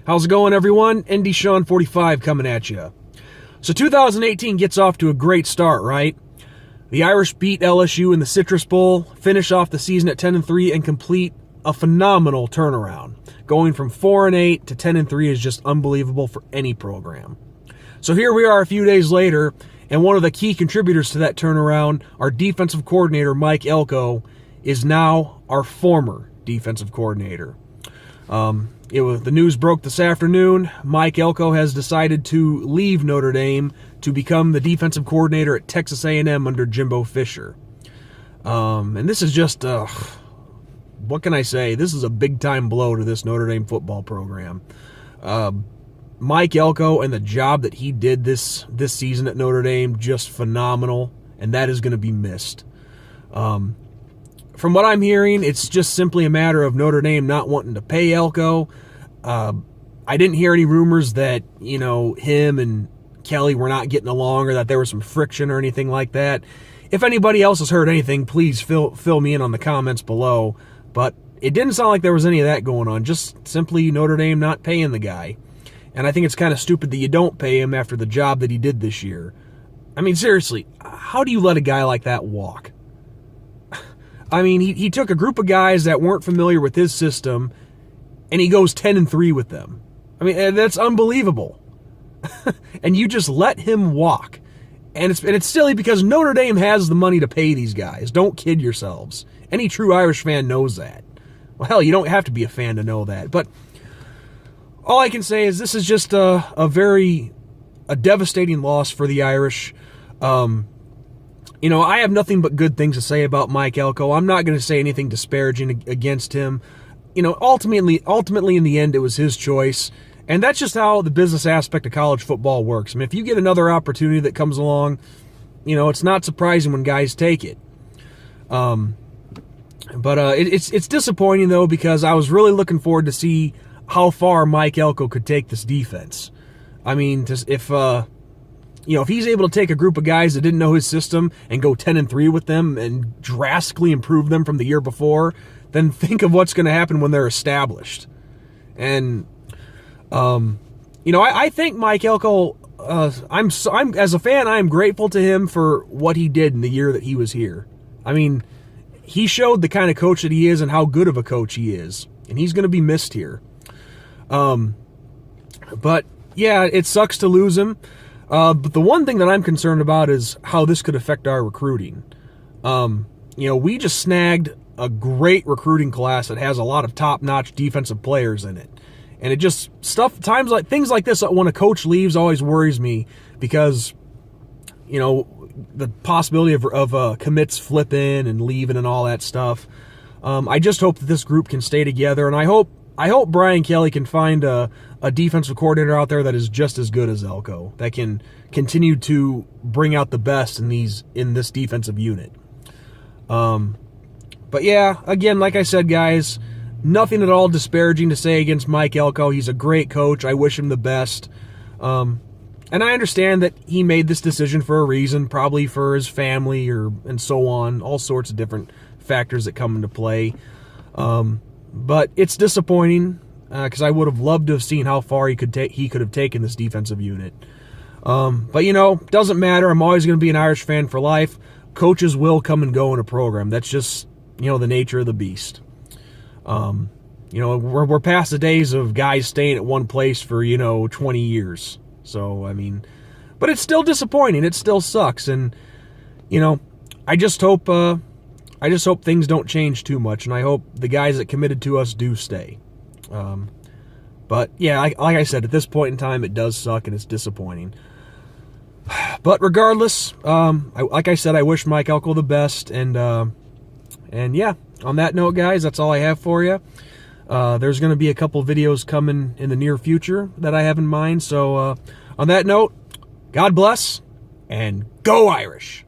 How's it going, everyone? ND Sean 45 coming at you. So 2018 gets off to a great start, right? The Irish beat LSU in the Citrus Bowl, finish off the season at 10-3, and complete a phenomenal turnaround. Going from 4-8 to 10-3 is just unbelievable for any program. So here we are a few days later, and one of the key contributors to that turnaround, our defensive coordinator, Mike Elko, is now our former defensive coordinator. The news broke this afternoon. Mike Elko has decided to leave Notre Dame to become the defensive coordinator at Texas A&M under Jimbo Fisher. And this is just, what can I say? This is a big-time blow to this Notre Dame football program. Mike Elko and the job that he did this season at Notre Dame, just phenomenal, and that is going to be missed. From what I'm hearing, it's just simply a matter of Notre Dame not wanting to pay Elko. I didn't hear any rumors that, him and Kelly were not getting along or that there was some friction or anything like that. If anybody else has heard anything, please fill me in on the comments below. But it didn't sound like there was any of that going on, just simply Notre Dame not paying the guy. And I think it's kind of stupid that you don't pay him after the job that he did this year. I mean, seriously, how do you let a guy like that walk? I mean, he took a group of guys that weren't familiar with his system, and he goes 10-3 with them. I mean, that's unbelievable. And you just let him walk. And it's silly because Notre Dame has the money to pay these guys. Don't kid yourselves. Any true Irish fan knows that. Well, hell, you don't have to be a fan to know that. But all I can say is this is just a devastating loss for the Irish. I have nothing but good things to say about Mike Elko. I'm not going to say anything disparaging against him. Ultimately in the end, it was his choice. And that's just how the business aspect of college football works. I mean, if you get another opportunity that comes along, it's not surprising when guys take it. It's disappointing, though, because I was really looking forward to see how far Mike Elko could take this defense. I mean, if he's able to take a group of guys that didn't know his system and go 10-3 with them and drastically improve them from the year before, then think of what's going to happen when they're established. And, I think Mike Elko, I'm as a fan, I'm grateful to him for what he did in the year that he was here. I mean, he showed the kind of coach that he is and how good of a coach he is. And he's going to be missed here. But, yeah, it sucks to lose him. But the one thing that I'm concerned about is how this could affect our recruiting. We just snagged a great recruiting class that has a lot of top-notch defensive players in it. And it just, things like this, when a coach leaves always worries me because, the possibility of commits flipping and leaving and all that stuff. I just hope that this group can stay together, and I hope Brian Kelly can find a defensive coordinator out there that is just as good as Elko, that can continue to bring out the best in this defensive unit. But yeah, again, like I said, guys, nothing at all disparaging to say against Mike Elko. He's a great coach. I wish him the best. And I understand that he made this decision for a reason, probably for his family and so on, all sorts of different factors that come into play. But it's disappointing because I would have loved to have seen how far he could have taken this defensive unit. But doesn't matter. I'm always going to be an Irish fan for life. Coaches will come and go in a program. That's just the nature of the beast. We're past the days of guys staying at one place for 20 years. So but it's still disappointing. It still sucks, and I just hope things don't change too much, and I hope the guys that committed to us do stay. But yeah, like I said, at this point in time, it does suck and it's disappointing. But regardless, like I said, I wish Mike Elko the best, and yeah, on that note, guys, that's all I have for you. There's going to be a couple videos coming in the near future that I have in mind. So on that note, God bless, and go Irish!